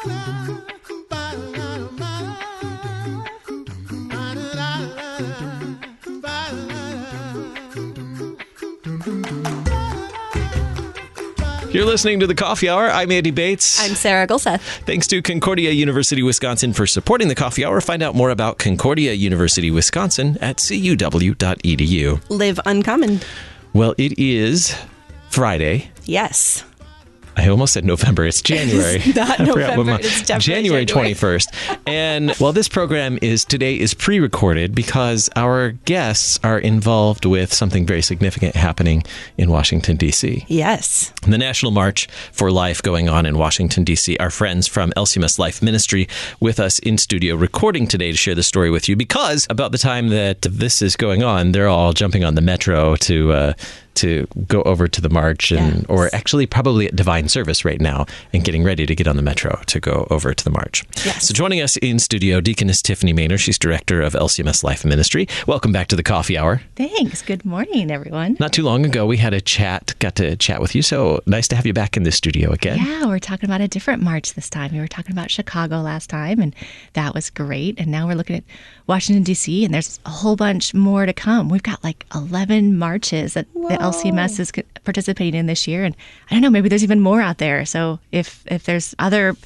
You're listening to The Coffee Hour. I'm Andy Bates. I'm Sarah Gulseth. Thanks to Concordia University, Wisconsin for supporting The Coffee Hour. Find out more about Concordia University, Wisconsin at cuw.edu. Live uncommon. Well, it is Friday. Yes. I almost said November. It's January. It's not November. It's definitely January 21st. And while this program today is pre-recorded because our guests are involved with something very significant happening in Washington, D.C. Yes. The National March for Life going on in Washington, D.C. Our friends from LCMS Life Ministry with us in studio recording today to share the story with you because about the time that this is going on, they're all jumping on the metro to go over to the march or actually probably at Divine Service right now and getting ready to get on the metro to go over to the march. Yes. So joining us in studio, Deaconess Tiffany Manor. She's director of LCMS Life Ministry. Welcome back to the Coffee Hour. Thanks. Good morning, everyone. Not too long ago, we had got to chat with you. So nice to have you back in the studio again. Yeah, we're talking about a different march this time. We were talking about Chicago last time, and that was great. And now we're looking at Washington, D.C., and there's a whole bunch more to come. We've got like 11 marches that the LCMS is participating in this year. And I don't know, maybe there's even more out there. So if there's other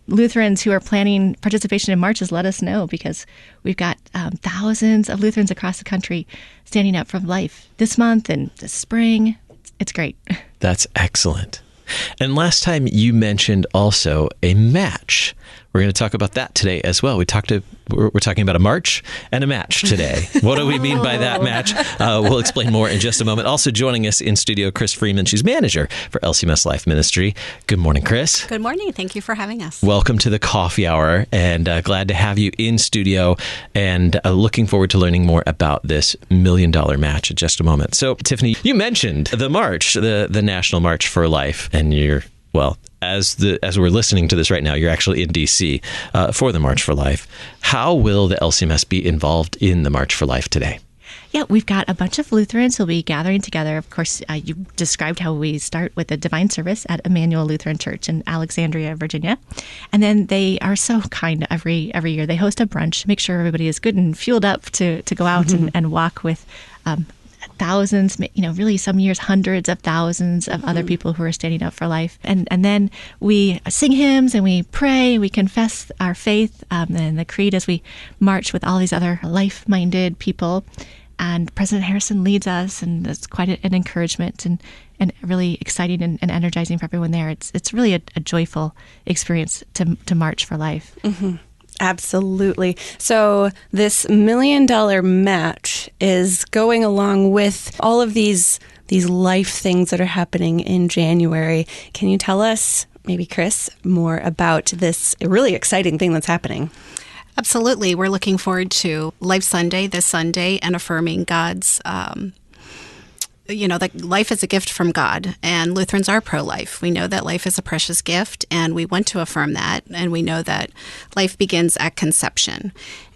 Lutherans who are planning participation in marches, let us know, because we've got thousands of Lutherans across the country standing up for life this month and this spring. It's great. That's excellent. And last time you mentioned also a match. We're going to talk about that today as well. We're talking about a march and a match today. What do we mean by that match? We'll explain more in just a moment. Also joining us in studio, Kristin Freeman. She's manager for LCMS Life Ministry. Good morning, Chris. Good morning. Thank you for having us. Welcome to the Coffee Hour, and glad to have you in studio, and looking forward to learning more about this $1 million match in just a moment. So, Tiffany, you mentioned the march, the National March for Life, and as we're listening to this right now, you're actually in D.C. For the March for Life. How will the LCMS be involved in the March for Life today? Yeah, we've got a bunch of Lutherans who'll be gathering together. Of course, you described how we start with a divine service at Emmanuel Lutheran Church in Alexandria, Virginia. And then they are so kind every year. They host a brunch, make sure everybody is good and fueled up to go out and walk with thousands, really some years, hundreds of thousands of other people who are standing up for life. And then we sing hymns and we pray, we confess our faith and the creed as we march with all these other life-minded people. And President Harrison leads us, and it's quite an encouragement and really exciting and energizing for everyone there. It's really a joyful experience to march for life. Mm-hmm. Absolutely. So this $1 million match is going along with all of these life things that are happening in January. Can you tell us, maybe Chris, more about this really exciting thing that's happening? Absolutely. We're looking forward to Life Sunday this Sunday and affirming God's that life is a gift from God, and Lutherans are pro-life. We know that life is a precious gift, and we want to affirm that, and we know that life begins at conception.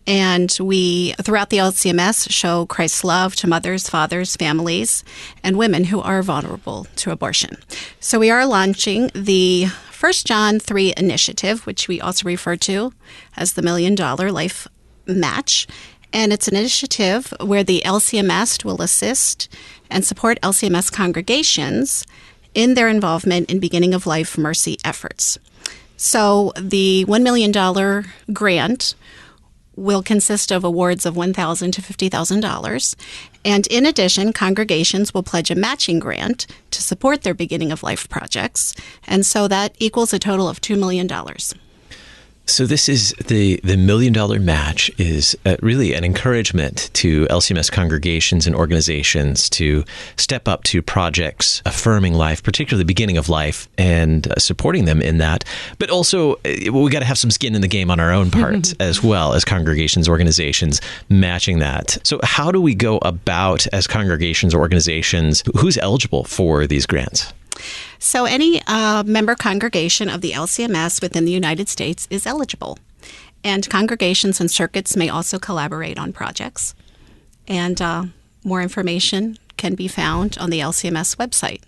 And we, throughout the LCMS, show Christ's love to mothers, fathers, families, and women who are vulnerable to abortion. So we are launching the 1 John 3 initiative, which we also refer to as the $1 million Life Match. And it's an initiative where the LCMS will assist and support LCMS congregations in their involvement in beginning of life mercy efforts. So the $1 million grant will consist of awards of $1,000 to $50,000. And in addition, congregations will pledge a matching grant to support their beginning of life projects. And so that equals a total of $2 million. So this is the $1 million match is really an encouragement to LCMS congregations and organizations to step up to projects affirming life, particularly the beginning of life, and supporting them in that. But also, we got to have some skin in the game on our own part as well as congregations, organizations matching that. So how do we go about as congregations or organizations, who's eligible for these grants? So any member congregation of the LCMS within the United States is eligible. And congregations and circuits may also collaborate on projects. And more information can be found on the LCMS website.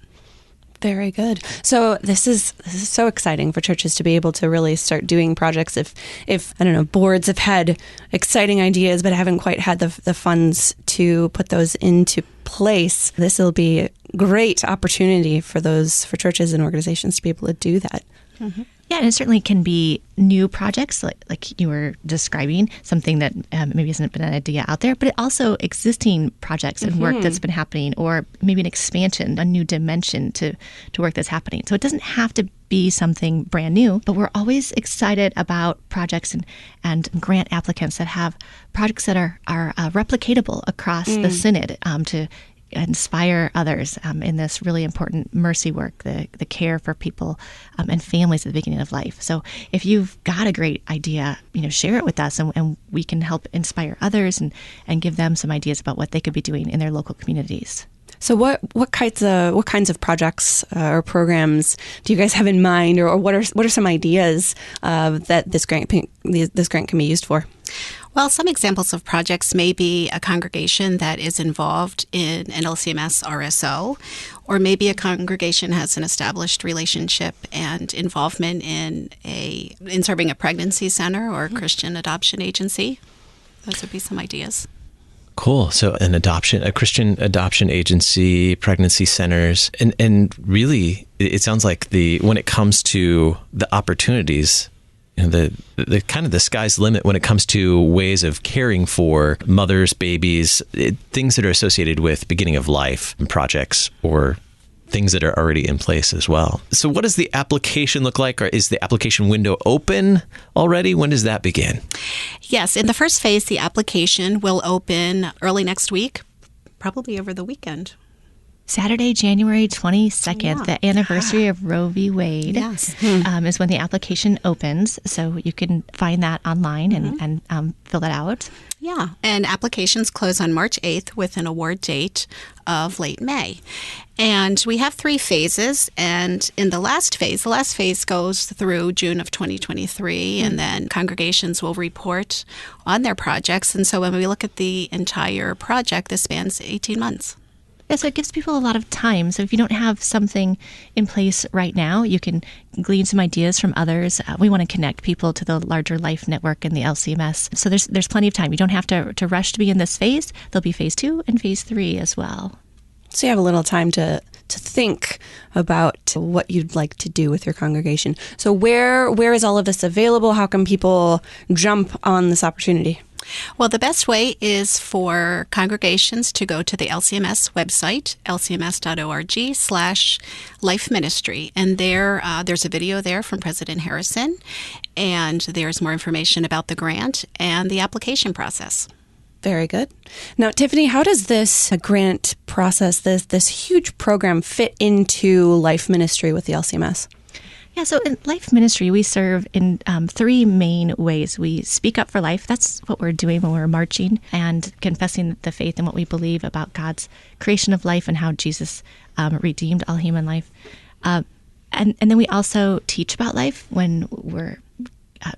Very good. So this is so exciting for churches to be able to really start doing projects. If I don't know, boards have had exciting ideas but haven't quite had the funds to put those into place, this will be a great opportunity for churches and organizations to be able to do that. Mm-hmm. Yeah, and it certainly can be new projects, like you were describing, something that maybe hasn't been an idea out there, but also existing projects and work that's been happening, or maybe an expansion, a new dimension to work that's happening. So it doesn't have to be something brand new, but we're always excited about projects and grant applicants that have projects that are replicatable across the synod to inspire others in this really important mercy work, the care for people and families at the beginning of life. So if you've got a great idea, share it with us, and we can help inspire others and give them some ideas about what they could be doing in their local communities. So what kinds of projects or programs do you guys have in mind, or what are some ideas that this grant can be used for? Well, some examples of projects may be a congregation that is involved in an LCMS RSO, or maybe a congregation has an established relationship and involvement in serving a pregnancy center or a Christian adoption agency. Those would be some ideas. Cool. So a Christian adoption agency, pregnancy centers, and really it sounds like when it comes to the opportunities, the kind of the sky's the limit when it comes to ways of caring for mothers, babies, things that are associated with beginning of life projects, or things that are already in place as well. So what does the application look like? Or is the application window open already? When does that begin? Yes, in the first phase, the application will open early next week, probably over the weekend. Saturday, January 22nd, the anniversary of Roe v. Wade, is when the application opens. So you can find that online and fill that out. Yeah, and applications close on March 8th with an award date of late May. And we have 3 phases, and in the last phase goes through June of 2023, and then congregations will report on their projects. And so when we look at the entire project, this spans 18 months. Yeah, so it gives people a lot of time. So if you don't have something in place right now, you can glean some ideas from others. We want to connect people to the larger life network and the LCMS. So there's plenty of time. You don't have to rush to be in this phase. There'll be phase 2 and phase 3 as well. So you have a little time to think about what you'd like to do with your congregation. So where is all of this available? How can people jump on this opportunity? Well, the best way is for congregations to go to the LCMS website, lcms.org/life ministry. And there's a video there from President Harrison, and there's more information about the grant and the application process. Very good. Now, Tiffany, how does this grant process, this huge program, fit into life ministry with the LCMS? Yeah, so in life ministry, we serve in 3 main ways. We speak up for life. That's what we're doing when we're marching and confessing the faith and what we believe about God's creation of life and how Jesus redeemed all human life. And then we also teach about life when we're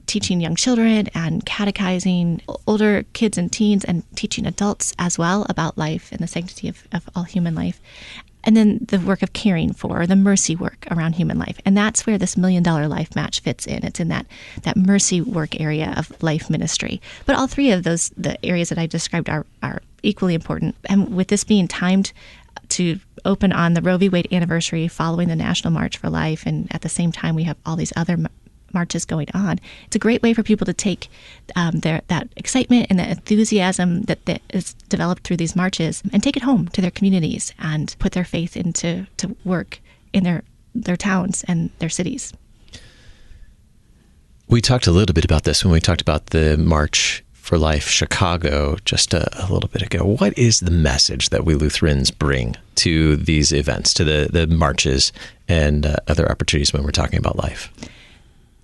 teaching young children and catechizing older kids and teens, and teaching adults as well about life and the sanctity of all human life. And then the work of caring for, the mercy work around human life. And that's where this $1 Million Life Match fits in. It's in that mercy work area of life ministry. But all 3 of those, the areas that I described, are equally important. And with this being timed to open on the Roe v. Wade anniversary following the National March for Life, and at the same time we have all these other marches going on, it's a great way for people to take that excitement and the enthusiasm that is developed through these marches and take it home to their communities and put their faith into work in their towns and their cities. We talked a little bit about this when we talked about the March for Life Chicago just a little bit ago. What is the message that we Lutherans bring to these events, to the marches and other opportunities when we're talking about life?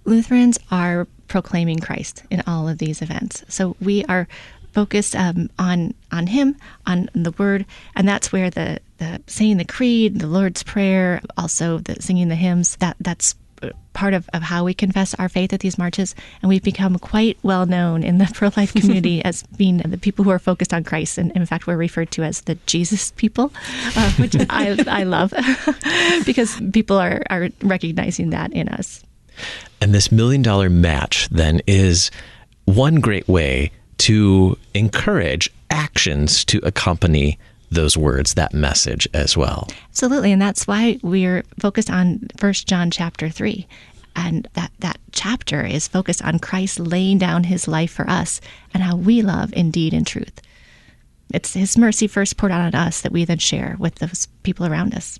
Lutherans are proclaiming Christ in all of these events. So we are focused on Him, on the Word, and that's where the saying the Creed, the Lord's Prayer, also the singing the hymns, that's part of how we confess our faith at these marches. And we've become quite well known in the pro-life community as being the people who are focused on Christ. And in fact, we're referred to as the Jesus people, which I love because people are recognizing that in us. And this $1 million match then is one great way to encourage actions to accompany those words, that message as well. Absolutely. And that's why we're focused on 1 John chapter 3. And that chapter is focused on Christ laying down his life for us and how we love in deed and truth. It's his mercy first poured out on us that we then share with those people around us.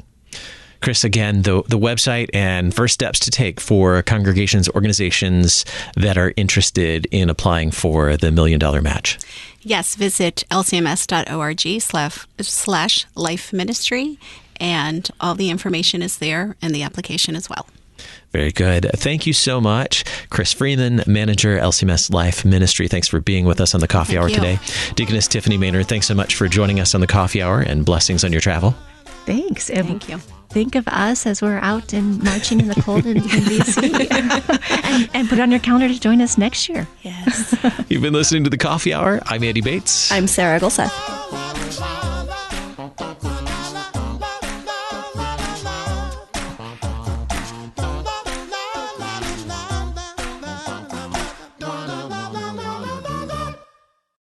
Kris, again, the website and first steps to take for congregations, organizations that are interested in applying for the $1 million match. Yes, visit lcms.org/life ministry, and all the information is there and the application as well. Very good. Thank you so much. Kristin Freeman, Manager, LCMS Life Ministry. Thanks for being with us on the Coffee Hour today. Deaconess Tiffany Manor, thanks so much for joining us on the Coffee Hour, and blessings on your travel. Thanks. Thank you. Think of us as we're out and marching in the cold in D.C. and put it on your calendar to join us next year. Yes. You've been listening to the Coffee Hour. I'm Andy Bates. I'm Sarah Gulseth.